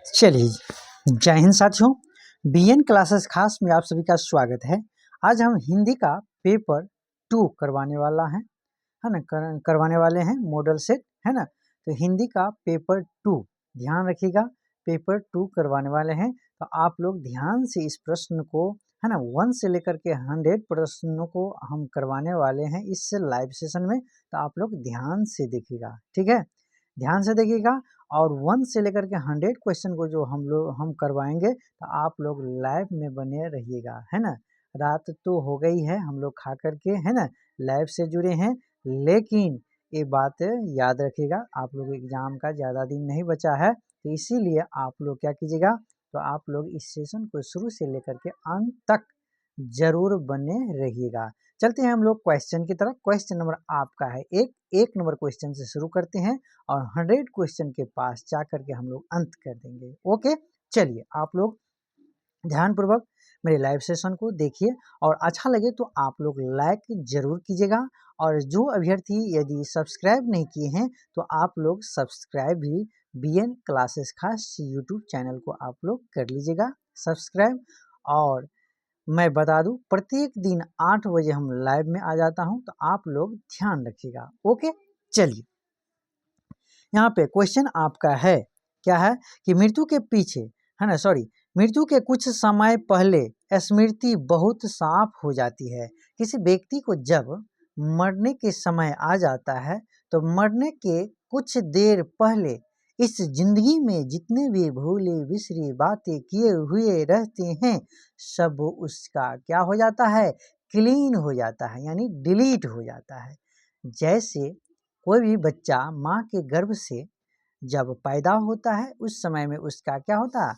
चलिए, जय हिंद साथियों। बीएन क्लासेस खास में आप सभी का स्वागत है। आज हम हिंदी का पेपर 2 करवाने वाला है ना, करवाने वाले हैं मॉडल सेट, है ना। तो हिंदी का पेपर 2 ध्यान रखिएगा, पेपर 2 करवाने वाले हैं। तो आप लोग ध्यान से इस प्रश्न को, है ना, 1 से लेकर के 100 प्रश्नों को हम करवाने वाले हैं इस लाइव सेशन में। तो आप लोग ध्यान से देखिएगा, ठीक है, ध्यान से देखिएगा। और 1 से लेकर के 100 क्वेश्चन को जो हम करवाएंगे, तो आप लोग लाइव में बने रहिएगा, है ना। रात तो हो गई है, हम लोग खा करके, है ना, लाइव से जुड़े हैं। लेकिन ये बात याद रखिएगा, आप लोग एग्जाम का ज़्यादा दिन नहीं बचा है, तो इसीलिए आप लोग क्या कीजिएगा, तो आप लोग इस सेशन को शुरू से लेकर के अंत तक जरूर बने रहिएगा। चलते हैं हम लोग क्वेश्चन की तरफ। क्वेश्चन नंबर आपका है एक नंबर क्वेश्चन से शुरू करते हैं और 100 क्वेश्चन के पास जा करके हम लोग अंत कर देंगे। ओके, चलिए आप लोग ध्यानपूर्वक मेरे लाइव सेशन को देखिए और अच्छा लगे तो आप लोग लाइक जरूर कीजिएगा। और जो अभ्यर्थी यदि सब्सक्राइब नहीं किए हैं तो आप लोग सब्सक्राइब भी बीएन क्लासेस खास यूट्यूब चैनल को आप लोग कर लीजिएगा सब्सक्राइब। और मैं बता दूं, प्रत्येक दिन 8 बजे हम लाइव में आ जाता हूं, तो आप लोग ध्यान रखिएगा। ओके, चलिए यहाँ पे क्वेश्चन आपका है, क्या है कि मृत्यु के पीछे, है ना, सॉरी, मृत्यु के कुछ समय पहले स्मृति बहुत साफ हो जाती है। किसी व्यक्ति को जब मरने के समय आ जाता है, तो मरने के कुछ देर पहले इस जिंदगी में जितने भी भूले बिसरी बातें किए हुए रहते हैं, सब उसका क्या हो जाता है, क्लीन हो जाता है, यानी डिलीट हो जाता है। जैसे कोई भी बच्चा माँ के गर्भ से जब पैदा होता है, उस समय में उसका क्या होता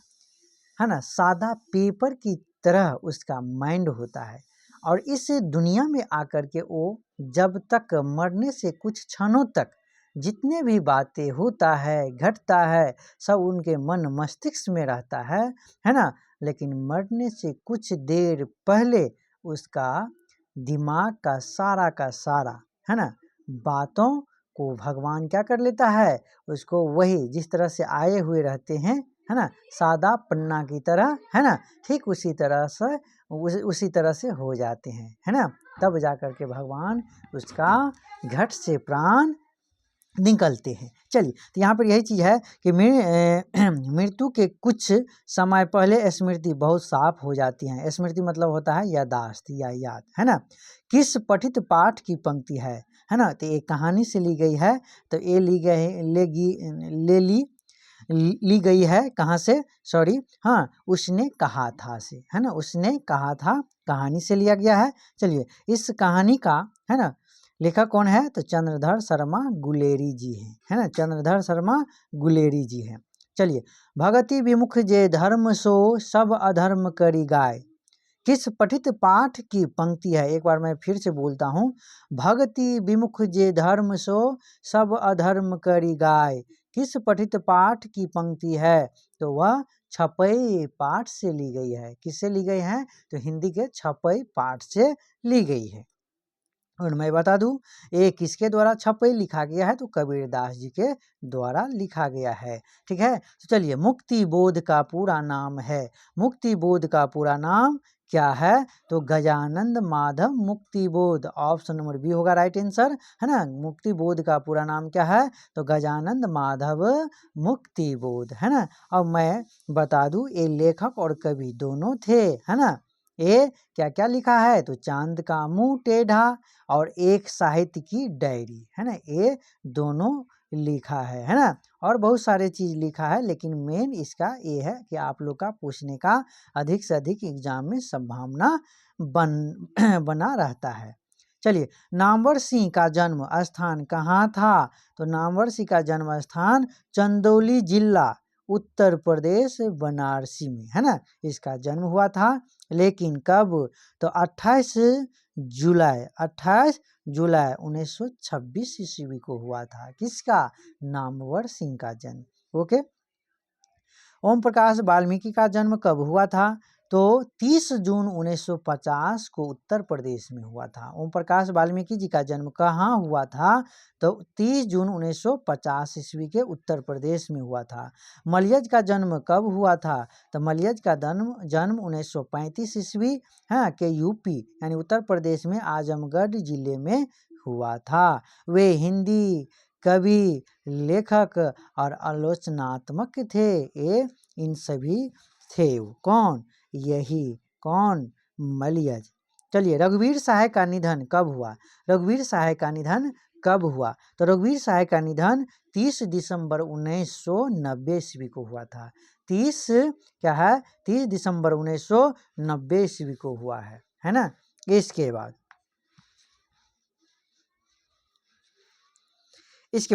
है ना, सादा पेपर की तरह उसका माइंड होता है। और इस दुनिया में आकर के वो जब तक मरने से कुछ क्षणों तक जितने भी बातें होता है घटता है, सब उनके मन मस्तिष्क में रहता है ना। लेकिन मरने से कुछ देर पहले उसका दिमाग का सारा, है ना, बातों को भगवान क्या कर लेता है, उसको वही जिस तरह से आए हुए रहते हैं, है ना, सादा पन्ना की तरह, है ना, ठीक उसी तरह से हो जाते हैं, है ना। तब जा कर के भगवान उसका घट से प्राण निकलते हैं। चलिए, तो यहाँ पर यही चीज़ है कि मृत्यु के कुछ समय पहले स्मृति बहुत साफ हो जाती है। स्मृति मतलब होता है यादाश्त या याद, है ना। किस पठित पाठ की पंक्ति है ना, तो एक कहानी से ली गई है। तो ये ली गई है कहाँ से, सॉरी, हाँ, उसने कहा था से, है ना, उसने कहा था कहानी से लिया गया है। चलिए, इस कहानी का, है ना, लेखक कौन है, तो चंद्रधर शर्मा गुलेरी जी हैं, है ना, चंद्रधर शर्मा गुलेरी जी हैं। चलिए, भगति विमुख जे धर्म सो सब अधर्म करी गाय। किस पठित पाठ की पंक्ति है, एक बार मैं फिर से बोलता हूँ, भगति विमुख जे धर्म सो सब अधर्म करी गाय। किस पठित पाठ की पंक्ति है, तो वह छपई पाठ से ली गई है। किससे ली गई है, तो हिंदी के छपई पाठ से ली गई है। और मैं बता दूं, ये किसके द्वारा छपई लिखा गया है, तो कबीरदास जी के द्वारा लिखा गया है, ठीक है। तो चलिए, मुक्ति बोध का पूरा नाम है, मुक्ति बोध का पूरा नाम क्या है, तो गजानंद माधव मुक्ति बोध, ऑप्शन नंबर बी होगा राइट आंसर, है ना। मुक्ति बोध का पूरा नाम क्या है, तो गजानंद माधव मुक्ति बोध, है ना। अब मैं बता दूं, ये लेखक और कवि दोनों थे, है ना। ये क्या क्या लिखा है, तो चांद का मुंह टेढ़ा और एक साहित्य की डायरी, है ना, ये दोनों लिखा है ना। और बहुत सारे चीज लिखा है, लेकिन मेन इसका ये है कि आप लोग का पूछने का अधिक से अधिक एग्जाम में संभावना बना रहता है। चलिए, नामवर सिंह का जन्म स्थान कहाँ था, तो नामवर सिंह का जन्म स्थान चंदौली जिला उत्तर प्रदेश बनारसी में, है ना, इसका जन्म हुआ था। लेकिन कब, तो 28 जुलाई 1926 ईस्वी को हुआ था। किसका, नामवर सिंह का जन्म। ओके, ओम प्रकाश वाल्मीकि का जन्म कब हुआ था, तो 30 जून 1950 को उत्तर प्रदेश में हुआ था। ओम प्रकाश वाल्मीकि जी का जन्म कहाँ हुआ था? तो 30 जून 1950 ईस्वी के उत्तर प्रदेश में हुआ था। मलयज का जन्म कब हुआ था? तो मलयज का जन्म 1935 ईस्वी के यूपी यानी उत्तर प्रदेश में आजमगढ़ जिले में हुआ था। वे हिंदी कवि, लेखक और आलोचनात्मक थे। ये इन सभी थे। कौन? यही कौन? मलयज। चलिए, रघुवीर सहाय का निधन कब हुआ? रघुवीर सहाय का निधन कब हुआ? तो रघुवीर सहाय का निधन 30 दिसंबर 1990 ईस्वी को हुआ था। 30 क्या है? 30 दिसंबर 1990 ईस्वी को हुआ है ना। इसके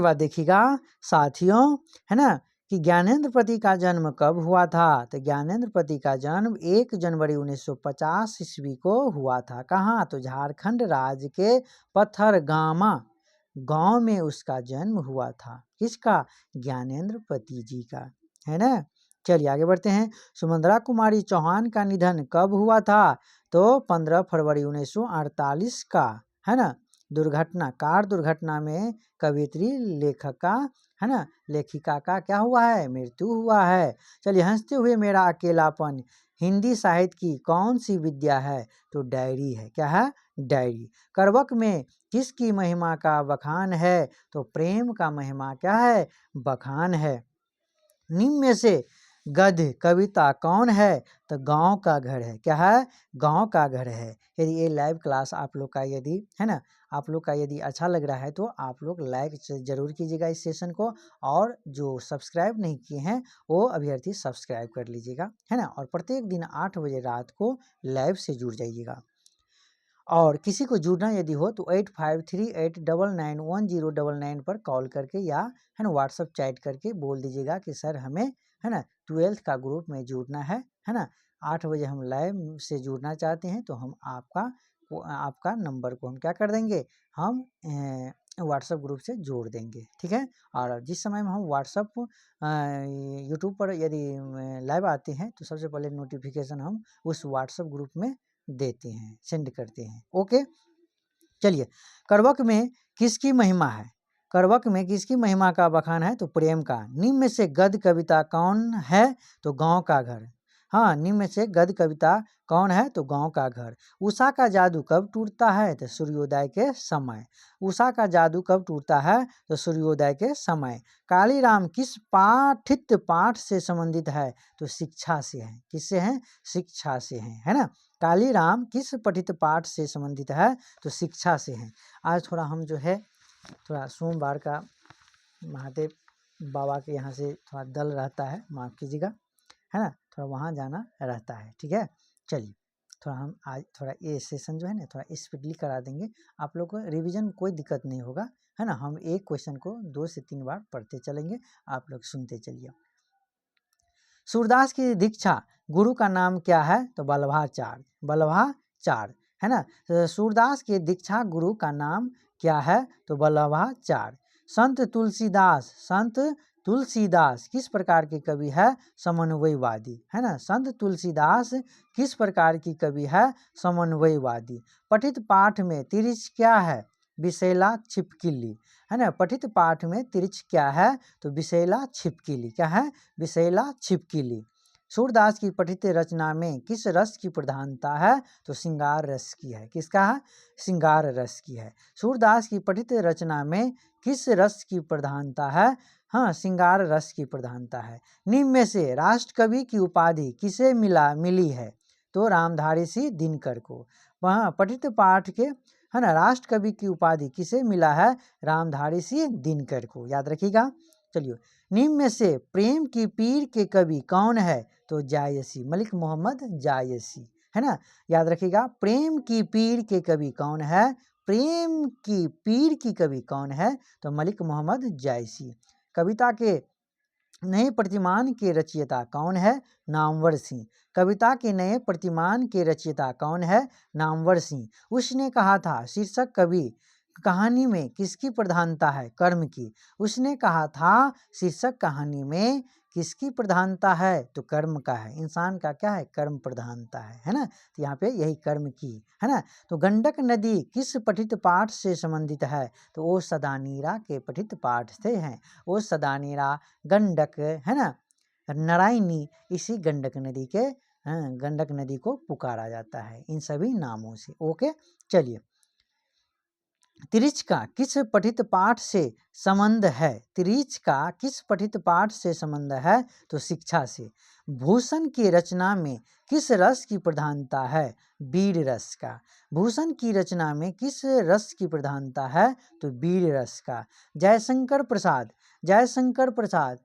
बाद देखिएगा साथियों, है ना, कि ज्ञानेंद्रपति का जन्म कब हुआ था? तो ज्ञानेंद्रपति का जन्म 1 जनवरी 1950 ईस्वी को हुआ था। कहाँ? तो झारखंड राज्य के पथरगामा गांव में उसका जन्म हुआ था। किसका? ज्ञानेंद्रपति जी का, है ना। चलिए आगे बढ़ते हैं। सुमंद्रा कुमारी चौहान का निधन कब हुआ था? तो 15 फरवरी 1948 का, है ना, कार दुर्घटना में कवियत्री लेखिका, है ना, लेखिका का क्या हुआ है? मृत्यु हुआ है। चलिए, हंसते हुए मेरा अकेलापन हिंदी साहित्य की कौन सी विद्या है? तो डायरी है। क्या है? डायरी। करवक में किसकी महिमा का बखान है? तो प्रेम का महिमा क्या है? बखान है। निम्न में से गद्य कविता कौन है? तो गांव का घर है। क्या है? गांव का घर है। यदि ये लाइव क्लास आप लोग का यदि, है ना, आप लोग का यदि अच्छा लग रहा है तो आप लोग लाइक जरूर कीजिएगा इस सेशन को, और जो सब्सक्राइब नहीं किए हैं वो अभ्यर्थी सब्सक्राइब कर लीजिएगा, है ना। और प्रत्येक दिन 8 बजे रात को लाइव से जुड़ जाइएगा। और किसी को जुड़ना यदि हो तो 8538991099 पर कॉल करके या, है ना, व्हाट्सअप चैट करके बोल दीजिएगा कि सर हमें, है ना, 12th का ग्रुप में जुड़ना है ना। 8 बजे हम लाइव से जुड़ना चाहते हैं तो हम आपका नंबर को हम क्या कर देंगे? हम व्हाट्सअप ग्रुप से जोड़ देंगे, ठीक है। और जिस समय में हम व्हाट्सअप यूट्यूब पर यदि लाइव आते हैं तो सबसे पहले नोटिफिकेशन हम उस व्हाट्सअप ग्रुप में देते हैं, सेंड करते हैं। ओके, चलिए, करवक में किसकी महिमा है? करवक में किसकी महिमा का बखान है? तो प्रेम का। निम्न में से गद्य कविता कौन है? तो गांव का घर। हाँ, निम्न में से गद्य कविता कौन है? तो गांव का घर। उषा का जादू कब टूटता है? तो सूर्योदय के समय। उषा का जादू कब टूटता है? तो सूर्योदय के समय। कालीराम किस पाठित पाठ से संबंधित है? तो शिक्षा से है। किससे है? शिक्षा से है ना। कालीराम किस पठित पाठ से संबंधित है? तो शिक्षा से है। आज थोड़ा हम जो है, थोड़ा सोमवार का महादेव बाबा के यहाँ से थोड़ा दल रहता है, माफ़ कीजिएगा, है ना, थोड़ा वहाँ जाना रहता है, ठीक है। चलिए, थोड़ा हम आज थोड़ा ये सेशन जो है ना थोड़ा स्पीडली करा देंगे। आप लोग को रिवीजन कोई दिक्कत नहीं होगा, है ना। हम एक क्वेश्चन को 2 से 3 बार पढ़ते चलेंगे, आप लोग सुनते चलिए। सूरदास की दीक्षा गुरु का नाम क्या है? तो बल्लभाचार्य। बल्लभाचार्य, है ना। तो सूरदास के दीक्षा गुरु का नाम क्या है? तो बल्लभाचार्य। संत तुलसीदास किस प्रकार के कवि है? समन्वयवादी, है ना। संत तुलसीदास किस प्रकार की कवि है? समन्वयवादी। पठित पाठ में तिरिच क्या है? विशैला छिपकिली, है ना। पठित पाठ में तिरिच क्या है? तो विशैला छिपकिली। क्या है? विशैला छिपकिली। सूरदास की पठित रचना में किस रस की प्रधानता है? तो श्रृंगार रस की है। किसका है? श्रृंगार रस की है। सूरदास की पठित रचना में किस रस की प्रधानता है? हाँ, श्रृंगार रस की प्रधानता है। निम्न में से राष्ट्रकवि की उपाधि किसे मिली है? तो रामधारी सिंह दिनकर को। वहाँ पठित पाठ के, है ना, राष्ट्रकवि की उपाधि किसे मिला है? रामधारी सिंह दिनकर को, याद रखिएगा। चलिए, निम्न में से प्रेम की पीर के कवि कौन है? तो जायसी, मलिक मोहम्मद जायसी, है ना, याद रखिएगा। प्रेम की पीर के कवि कौन है? प्रेम की पीर की कवि कौन है? तो मलिक मोहम्मद जायसी। कविता के नए प्रतिमान के रचयिता कौन है? नामवर सिंह। कविता के नए प्रतिमान के रचयिता कौन है? नामवर सिंह। उसने कहा था शीर्षक कवि कहानी में किसकी प्रधानता है? कर्म की। उसने कहा था शीर्षक कहानी में किसकी प्रधानता है? तो कर्म का है। इंसान का क्या है? कर्म प्रधानता है ना। तो यहाँ पे यही कर्म की है ना। तो गंडक नदी किस पठित पाठ से संबंधित है? तो ओ सदानीरा के पठित पाठ से है। ओ सदानीरा, गंडक है ना, नारायणी, इसी गंडक नदी के गंडक नदी को पुकारा जाता है इन सभी नामों से। ओके, चलिए। तिरिच का किस पठित पाठ से संबंध है? तिरिच का किस पठित पाठ से संबंध है? तो शिक्षा से। भूषण की रचना में किस रस की प्रधानता है? वीर रस का। भूषण की रचना में किस रस की प्रधानता है? तो वीर रस का। जयशंकर प्रसाद, जयशंकर प्रसाद,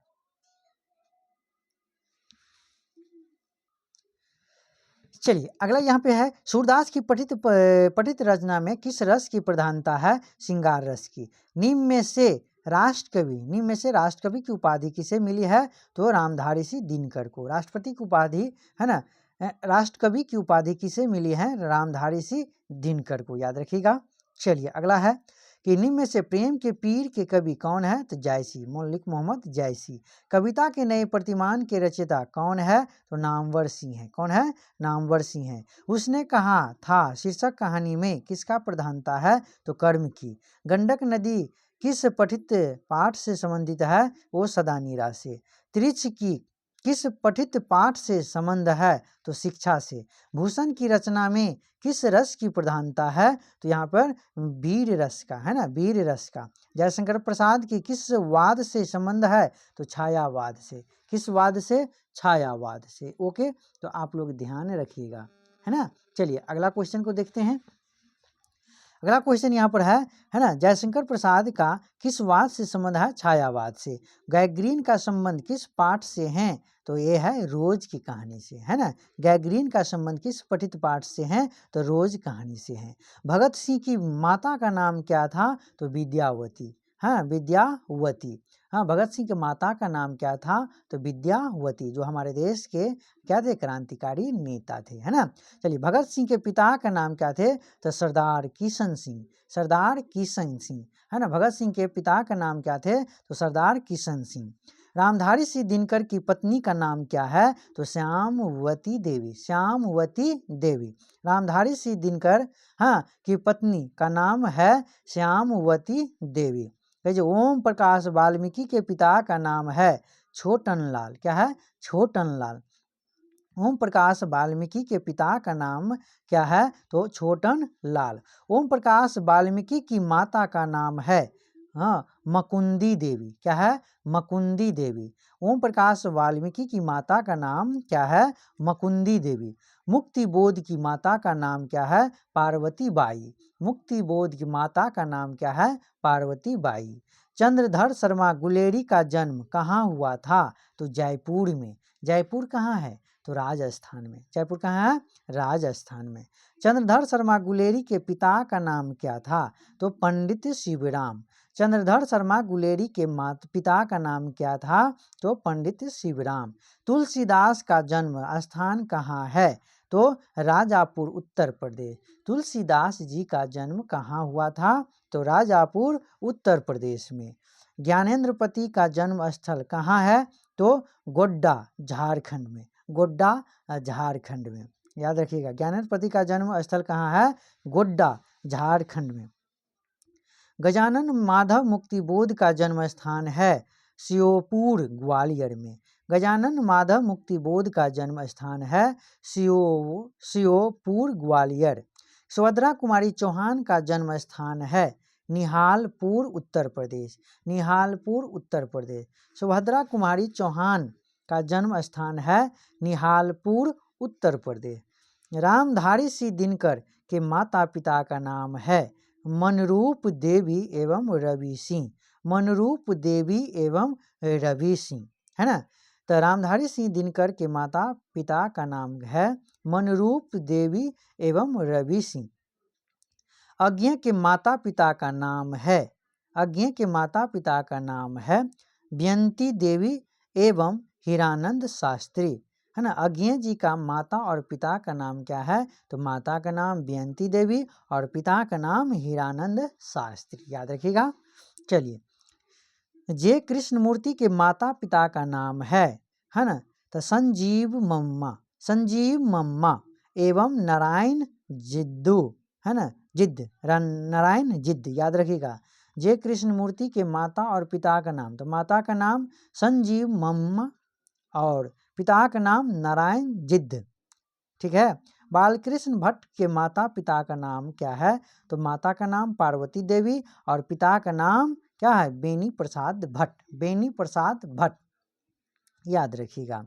चलिए अगला यहाँ पे है, सूरदास की पठित रचना में किस रस की प्रधानता है? श्रृंगार रस की। निम्न में से राष्ट्र कवि की उपाधि किसे मिली है? तो रामधारी सिंह दिनकर को। राष्ट्रपति की उपाधि है ना, राष्ट्र कवि की उपाधि किसे मिली है? रामधारी सिंह दिनकर को, याद रखिएगा। चलिए अगला है कि निम्न में से प्रेम के पीर के कवि कौन है? तो जायसी, मौलिक मोहम्मद जायसी। कविता के नए प्रतिमान के रचयिता कौन है? तो नामवर सिंह है। कौन है? नामवर सिंह है। उसने कहा था शीर्षक कहानी में किसका प्रधानता है? तो कर्म की। गंडक नदी किस पठित पाठ से संबंधित है? वो सदानीरा से। त्रिच की किस पठित पाठ से संबंध है? तो शिक्षा से। भूषण की रचना में किस रस की प्रधानता है? तो यहाँ पर वीर रस का है ना, वीर रस का। जयशंकर प्रसाद की किस वाद से संबंध है? तो छायावाद से। किस वाद से? छायावाद से। ओके, तो आप लोग ध्यान रखिएगा, है ना। चलिए अगला क्वेश्चन को देखते हैं। अगला क्वेश्चन यहाँ पर है ना, जयशंकर प्रसाद का किस वाद से संबंध है? छायावाद से। गैग्रीन का संबंध किस पाठ से है? तो ये है रोज की कहानी से, है ना। गैग्रीन का संबंध किस पठित पाठ से है? तो रोज कहानी से है। भगत सिंह की माता का नाम क्या था? तो विद्यावती, हाँ विद्यावती। हाँ, भगत सिंह के माता का नाम क्या था? तो विद्यावती, जो हमारे देश के क्या थे? क्रांतिकारी नेता थे, है ना। चलिए, भगत सिंह के पिता का नाम क्या थे? तो सरदार किशन सिंह, सरदार किशन सिंह, है ना। भगत सिंह के पिता का नाम क्या थे? तो सरदार किशन सिंह। रामधारी सिंह दिनकर की पत्नी का नाम क्या है? तो श्यामवती देवी, श्यामवती देवी। रामधारी सिंह दिनकर हाँ की पत्नी का नाम है श्यामवती देवी। जो ओम प्रकाश वाल्मीकि के पिता का नाम है छोटन लाल, क्या है? छोटन लाल। ओम प्रकाश वाल्मीकि के पिता का नाम क्या है? तो छोटन लाल। ओम प्रकाश वाल्मीकि की माता का नाम है मकुंदी देवी, क्या है? मकुंदी देवी। ओम प्रकाश वाल्मीकि की माता का नाम क्या है? मकुंदी देवी। मुक्ति बोध की माता का नाम क्या है? पार्वती बाई। मुक्ति बोध की माता का नाम क्या है? पार्वती बाई। चंद्रधर शर्मा गुलेरी का जन्म कहाँ हुआ था? तो जयपुर में। जयपुर कहाँ है? तो राजस्थान में। जयपुर कहाँ है? राजस्थान में। चंद्रधर शर्मा गुलेरी के पिता का नाम क्या था? तो पंडित शिवराम। चंद्रधर शर्मा गुलेरी के पिता का नाम क्या था? तो पंडित शिवराम। तुलसीदास का जन्म स्थान कहाँ है? तो राजापुर, उत्तर प्रदेश। तुलसीदास जी का जन्म कहाँ हुआ था? तो राजापुर, उत्तर प्रदेश में। ज्ञानेन्द्रपति का जन्म स्थल कहाँ है? तो गोड्डा, झारखंड में। गोड्डा, झारखंड में, याद रखिएगा। ज्ञानेन्द्रपति का जन्म स्थल कहाँ है? गोड्डा, झारखंड में। गजानन माधव मुक्तिबोध का जन्म स्थान है श्योपुर, ग्वालियर में। गजानन माधव मुक्तिबोध का जन्म स्थान है श्योपुर, ग्वालियर। सुभद्रा कुमारी चौहान का जन्म स्थान है निहालपुर, उत्तर प्रदेश। निहालपुर, उत्तर प्रदेश। सुभद्रा कुमारी चौहान का जन्म स्थान है निहालपुर, उत्तर प्रदेश। रामधारी सिंह दिनकर के माता पिता का नाम है मनरूप देवी एवं रवि सिंह। मनरूप देवी एवं रवि सिंह, है ना। तो रामधारी सिंह दिनकर के माता पिता का नाम है मनरूप देवी एवं रवि सिंह। अज्ञे के माता पिता का नाम है, अज्ञे के माता पिता का नाम है बेयंती देवी एवं हीरानंद शास्त्री। है ना। अज्ञेय जी का माता और पिता का नाम क्या है? तो माता का नाम बेयंती देवी और पिता का नाम हीरानंद शास्त्री, याद रखिएगा। चलिए, जे कृष्णमूर्ति के माता पिता का नाम है ना, तो संजीव मम्मा एवं नारायण जिद्दू, है ना, नारायण जिद्द, याद रखिएगा। जे कृष्णमूर्ति के माता और पिता का नाम, तो माता का नाम संजीव मम्मा और पिता का नाम नारायण जिद्द, ठीक है। बालकृष्ण भट्ट के माता पिता का नाम क्या है? तो माता का नाम पार्वती देवी और पिता का नाम क्या है? बेनी प्रसाद भट्ट, याद रखिएगा,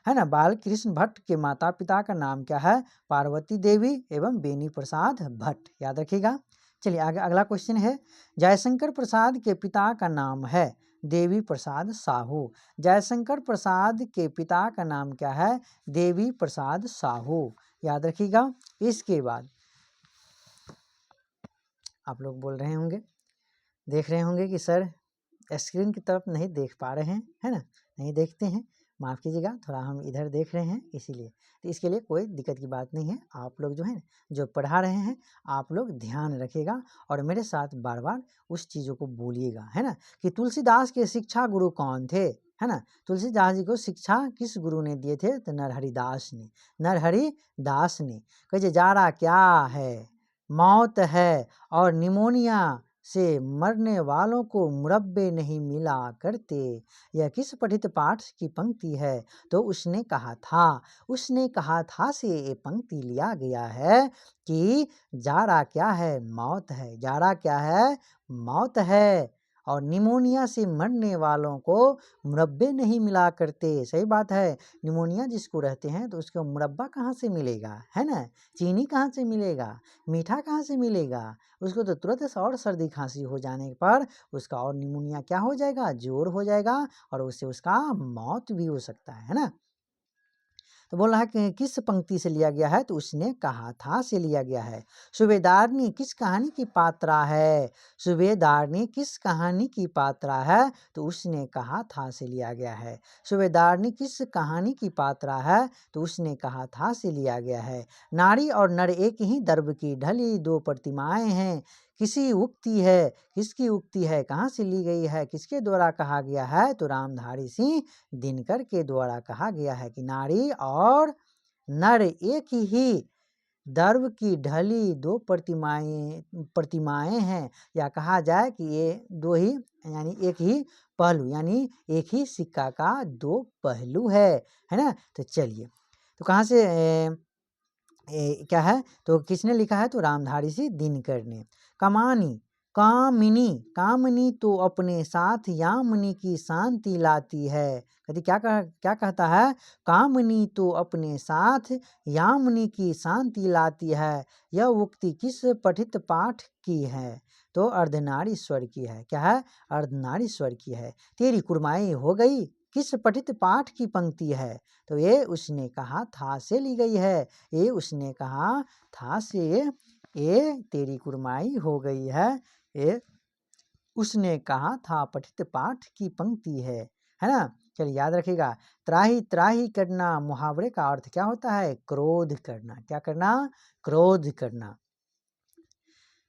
है ना। बालकृष्ण भट्ट के माता पिता का नाम क्या है? पार्वती देवी एवं बेनी प्रसाद भट्ट, याद रखिएगा। चलिए आगे अगला क्वेश्चन है, जयशंकर प्रसाद के पिता का नाम है? देवी प्रसाद साहू। जयशंकर प्रसाद के पिता का नाम क्या है? देवी प्रसाद साहू, याद रखिएगा। इसके बाद आप लोग बोल रहे होंगे, देख रहे होंगे कि सर स्क्रीन की तरफ नहीं देख पा रहे हैं, है ना, नहीं देखते हैं, माफ़ कीजिएगा, थोड़ा हम इधर देख रहे हैं इसीलिए। तो इसके लिए कोई दिक्कत की बात नहीं है। आप लोग जो है जो पढ़ा रहे हैं आप लोग ध्यान रखिएगा और मेरे साथ बार बार उस चीज़ों को बोलिएगा, है ना, कि तुलसीदास के शिक्षा गुरु कौन थे, है ना। तुलसीदास जी को शिक्षा किस गुरु ने दिए थे? तो नरहरिदास ने। कहे जारा क्या है, मौत है और निमोनिया से मरने वालों को मुरब्बे नहीं मिला करते, यह किस पठित पाठ की पंक्ति है? तो उसने कहा था से ये पंक्ति लिया गया है कि जाड़ा क्या है? मौत है। जाड़ा क्या है? मौत है और निमोनिया से मरने वालों को मुरब्बे नहीं मिला करते। सही बात है, निमोनिया जिसको रहते हैं तो उसको मुरब्बा कहाँ से मिलेगा, है ना, चीनी कहाँ से मिलेगा, मीठा कहाँ से मिलेगा? उसको तो तुरंत और सर्दी खांसी हो जाने पर उसका और निमोनिया क्या हो जाएगा? जोर हो जाएगा और उससे उसका मौत भी हो सकता है ना। तो बोल रहा है कि किस पंक्ति से लिया गया है? तो उसने कहा था से लिया गया है। सूबेदारनी किस कहानी की पात्रा है? सूबेदारनी किस कहानी की पात्रा है? तो उसने कहा था से लिया गया है। सूबेदारनी किस कहानी की पात्रा है? तो उसने कहा था से लिया गया है। नारी और नर एक ही दर्ब की ढली दो प्रतिमाएं हैं, किसी उक्ति है, किसकी उक्ति है, कहाँ से ली गई है, किसके द्वारा कहा गया है? तो रामधारी सिंह दिनकर के द्वारा कहा गया है कि नारी और नर एक ही दर्व की ढली दो प्रतिमाएं हैं, या कहा जाए कि ये दो ही यानी एक ही पहलू, यानी एक ही सिक्का का दो पहलू है ना। तो चलिए, तो कहाँ से क्या है? तो किसने लिखा है? तो रामधारी सिंह दिनकर ने। कामिनी तो अपने साथ यामिनी की शांति लाती है। कहती क्या कहता है? कामिनी तो अपने साथ यामिनी की शांति लाती है। यह उक्ति किस पठित पाठ की है? तो अर्धनारीश्वर की है। क्या है? अर्धनारीश्वर की है। तेरी कुरमाई हो गई किस पठित पाठ की पंक्ति है? तो ये उसने कहा था से ली गई है। ये उसने कहा था से, ये तेरी कुरमाई हो गई है, ये उसने कहा था पठित पाठ की पंक्ति है ना। चलिए याद रखिएगा, त्राही त्राही करना मुहावरे का अर्थ क्या होता है? क्रोध करना। क्या करना? क्रोध करना।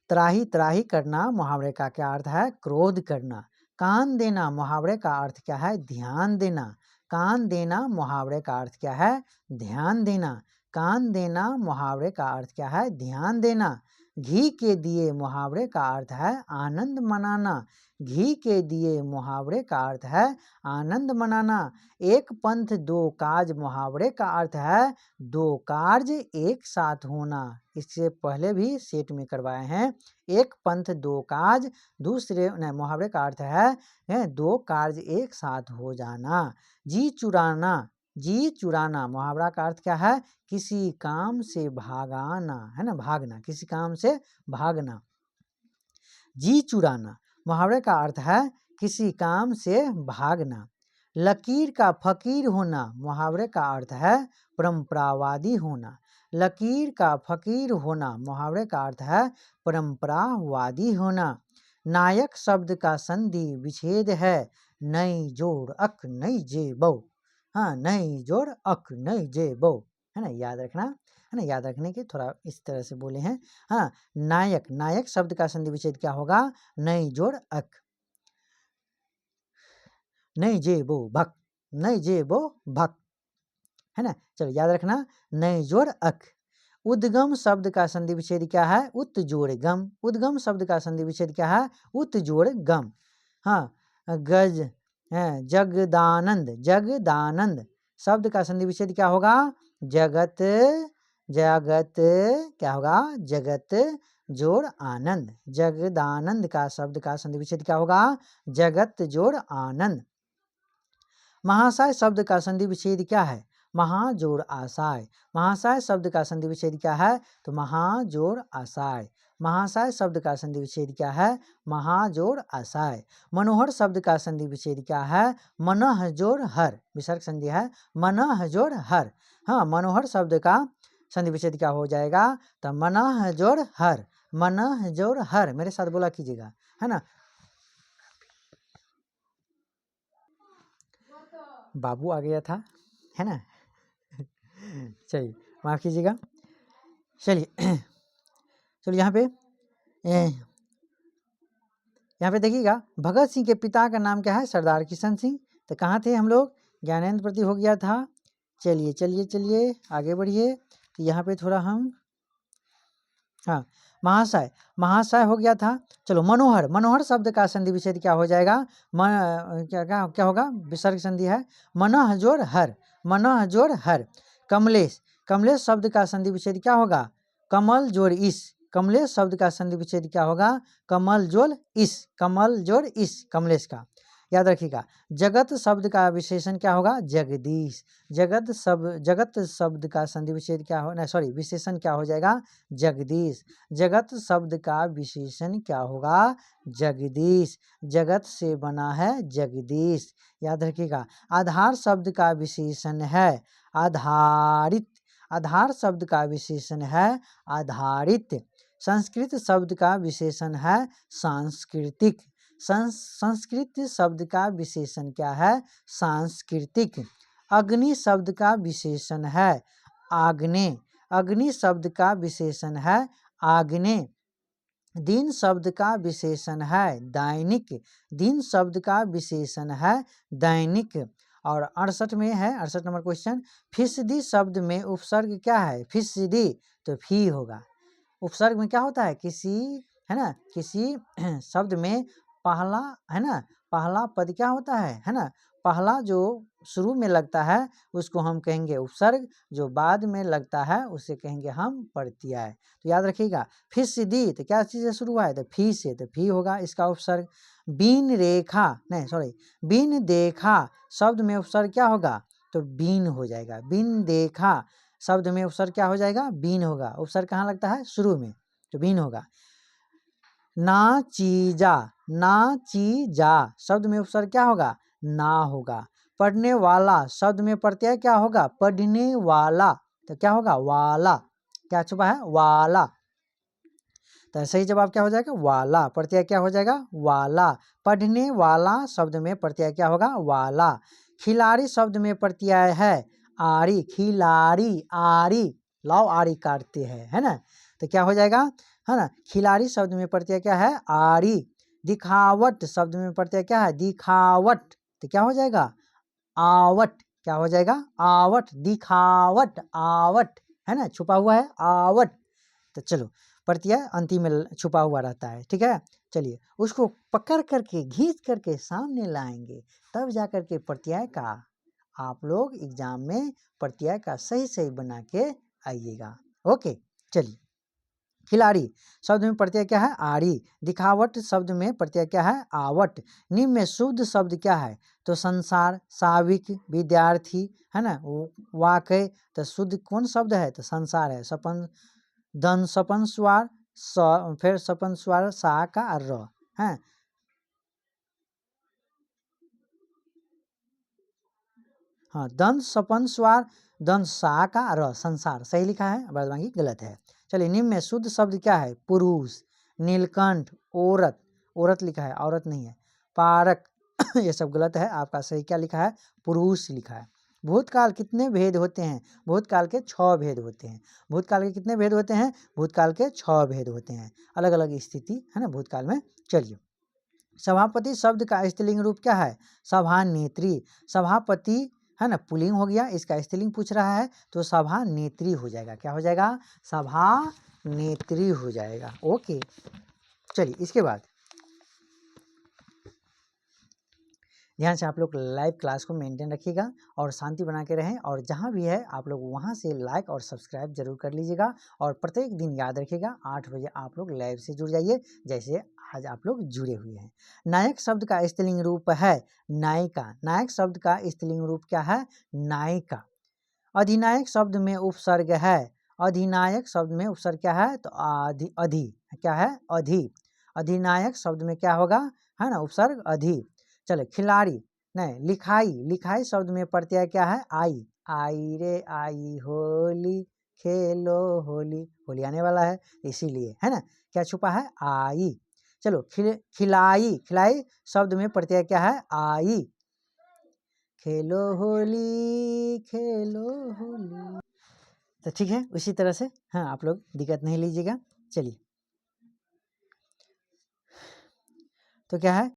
त्राही त्राही करना मुहावरे का क्या अर्थ है? क्रोध करना। कान देना मुहावरे का अर्थ क्या है? ध्यान देना। कान देना मुहावरे का अर्थ क्या है? ध्यान देना। कान देना मुहावरे का अर्थ क्या है? ध्यान देना। घी के दिए मुहावरे का अर्थ है आनंद मनाना। घी के दिए मुहावरे का अर्थ है आनंद मनाना। एक पंथ दो काज मुहावरे का अर्थ है दो कार्य एक साथ होना। इससे पहले भी सेट में करवाए हैं। एक पंथ दो काज, दूसरे मुहावरे का अर्थ है दो कार्य एक साथ हो जाना। जी चुराना मुहावरा का अर्थ क्या है? किसी काम से भागाना, है ना, भागना, किसी काम से भागना। जी चुराना मुहावरे का अर्थ है किसी काम से भागना। लकीर का फकीर होना मुहावरे का अर्थ है परंपरावादी होना। लकीर का फकीर होना मुहावरे का अर्थ है परंपरावादी होना। नायक शब्द का संधि विच्छेद है नई जोड़ अक नई जे बौ, हाँ, नहीं जोड़ अक, नहीं जे बो, है ना, याद रखना, है ना, याद रखने के थोड़ा इस तरह से बोले हैं। हाँ, नायक, नायक शब्द का संधि विच्छेद क्या होगा, नहीं जोड़ अक, नहीं जे बो भक, नहीं जे बो भक, है ना। चलो याद रखना, नहीं जोड़ अक। उद्गम शब्द का संधि विच्छेद क्या है, उत जोड़ गम, उद्गम शब्द का संधि विच्छेद क्या है, उत जोड़ गम। हाँ, गज है, जगदानंद, जगदानंद शब्द का संधि विच्छेद क्या होगा, जगत, जगत क्या होगा, जगत जोड़ आनंद, जगदानंद का शब्द का संधि विच्छेद क्या होगा, जगत जोड़ आनंद। महाशय शब्द का संधि विच्छेद क्या है, महा जोड़ आशय, महाशय शब्द का संधि विच्छेद क्या है, तो महा जोड़ आशय, महाशय शब्द का संधि विच्छेद क्या है, महा जोड़ आशय। मनोहर शब्द का संधि विच्छेद क्या है, मनः जोड़ हर, विसर्ग संधि है, मनः जोड़ हर। हाँ, मनोहर शब्द का संधि विच्छेद क्या हो जाएगा, तो मनः जोड़ हर, मनः जोड़ हर, मेरे साथ बोला कीजिएगा, है ना। बाबू आ गया था, है ना। चलिए माफ़ कीजिएगा। चलिए चलिए यहाँ पे देखिएगा, भगत सिंह के पिता का नाम क्या है, सरदार किशन सिंह। तो कहाँ थे हम लोग, ज्ञानेंद्र प्रति हो गया था। चलिए चलिए चलिए आगे बढ़िए। तो यहाँ पे थोड़ा हम, हाँ, महाशय, महाशय हो गया था। चलो मनोहर, मनोहर शब्द का संधि विच्छेद क्या हो जाएगा, क्या क्या क्या होगा, विसर्ग संधि है, मनः जोड़ हर, मनः जोड़ हर। कमलेश, कमलेश शब्द का संधि विच्छेद क्या होगा, कमल जोड़ इस, कमलेश शब्द का संधि विच्छेद क्या होगा, कमल जोड़ इस, कमल जोड़ इस, कमलेश का। याद रखिएगा। जगत शब्द का विशेषण क्या होगा, जगदीश, जगत शब्द का संधि विच्छेद क्या हो, नहीं सॉरी, विशेषण क्या हो जाएगा, जगदीश, जगत शब्द का विशेषण क्या होगा, जगदीश, जगत से बना है जगदीश। याद रखिएगा। आधार शब्द का विशेषण है आधारित, आधार शब्द का विशेषण है आधारित। संस्कृत शब्द का विशेषण है सांस्कृतिक, संस्कृत शब्द का विशेषण क्या है, सांस्कृतिक। अग्नि शब्द का विशेषण है आग्नेय, अग्नि शब्द का विशेषण है आग्नेय। दिन शब्द का विशेषण है दैनिक, दिन शब्द का विशेषण है दैनिक। और 68 में है, 68 नंबर क्वेश्चन, फीसदी शब्द में उपसर्ग क्या है, फीसदी, तो फी होगा। उपसर्ग में क्या होता है, किसी, है ना, किसी शब्द में पहला, है ना, पहला पद क्या होता है ना, पहला जो शुरू में लगता है उसको हम कहेंगे उपसर्ग, जो बाद में लगता है उसे कहेंगे हम प्रत्यय। तो याद रखिएगा, फीसदी तो क्या चीज़ से शुरू हुआ है, तो फी से, तो फी होगा इसका उपसर्ग। बीन रेखा, नहीं सॉरी, बीन देखा शब्द में उपसर्ग क्या होगा, तो बीन हो जाएगा, बीन देखा शब्द में उपसर्ग क्या हो जाएगा, बीन होगा। उपसर्ग कहाँ लगता है, शुरू में, तो बीन होगा। ना चीजा, ना चीजा शब्द में उपसर्ग क्या होगा, ना होगा। पढ़ने वाला शब्द में प्रत्यय क्या होगा, पढ़ने वाला, तो क्या होगा, वाला, क्या छुपा है, वाला। तो सही जवाब क्या हो जाएगा, वाला, प्रत्यय क्या हो जाएगा, वाला। पढ़ने वाला शब्द में प्रत्यय क्या होगा, वाला। खिलाड़ी शब्द में प्रत्यय है आरी, खिलाड़ी, आरी, लाओ आरी काटते हैं, है ना, तो क्या हो जाएगा, है ना, खिलाड़ी शब्द में प्रत्यय क्या है, आरी। दिखावट शब्द में प्रत्यय क्या है, दिखावट, तो क्या हो जाएगा, आवट, क्या हो जाएगा, आवट, दिखावट, आवट, है ना, छुपा हुआ है आवट। तो चलो, प्रत्यय अंतिम में छुपा हुआ रहता है, ठीक है। चलिए उसको पकड़ करके घींच करके सामने लाएंगे, तब जा करके प्रत्यय का आप लोग एग्जाम में प्रत्यय का सही सही बना के आइएगा। ओके, चलिए। खिलाड़ी शब्द में प्रत्यय क्या है, आड़ी। दिखावट शब्द में प्रत्यय क्या है, आवट। निम्न में शुद्ध शब्द क्या है, तो संसार, साविक, विद्यार्थी, है ना, वाकई। तो शुद्ध कौन शब्द है, तो संसार है। सपन, दन सपन स्वार, फिर सपन स्वार सा का र है। हाँ, दंत सपन स्वार, दंत सा का र, संसार सही लिखा है, बाद बाकी गलत है। चलिए, निम्न में शुद्ध शब्द क्या है, पुरुष, नीलकंठ, औरत, औरत लिखा है, औरत नहीं है। पारक ये सब गलत है, आपका सही क्या लिखा है, पुरुष लिखा है। भूतकाल कितने भेद होते हैं? भूतकाल के 6 भेद होते हैं। भूतकाल के कितने भेद होते हैं? भूतकाल के 6 भेद होते हैं। अलग अलग स्थिति है ना भूतकाल में। चलिए, सभापति शब्द का स्त्रीलिंग रूप क्या है? सभानेत्री। सभापति है ना पुल्लिंग हो गया, इसका स्त्रीलिंग पूछ रहा है तो सभानेत्री हो जाएगा। क्या हो जाएगा? सभानेत्री हो जाएगा। ओके, चलिए इसके बाद ध्यान से आप लोग लाइव क्लास को मेंटेन रखिएगा और शांति बना के रहें, और जहाँ भी है आप लोग वहाँ से लाइक और सब्सक्राइब जरूर कर लीजिएगा। और प्रत्येक दिन याद रखिएगा 8 बजे आप लोग लाइव से जुड़ जाइए, जैसे आज आप लोग जुड़े हुए हैं। नायक शब्द का स्त्रीलिंग रूप है नायिका। नायक शब्द का स्त्रीलिंग रूप क्या है? नायिका। अधिनायक शब्द में उपसर्ग है। अधिनायक शब्द में उपसर्ग क्या है? तो अधि क्या है? अधि। अधिनायक शब्द में क्या होगा? है ना उपसर्ग अधि। चलो, खिलाड़ी नहीं, लिखाई। लिखाई शब्द में प्रत्यय क्या है? आई। आई रे आई होली खेलो होली। होली आने वाला है इसीलिए, है ना, क्या छुपा है? आई। चलो, खिलाई। खिलाई शब्द में प्रत्यय क्या है? आई। खेलो होली खेलो होली। तो ठीक है, उसी तरह से हाँ आप लोग दिक्कत नहीं लीजिएगा। चलिए, तो क्या है?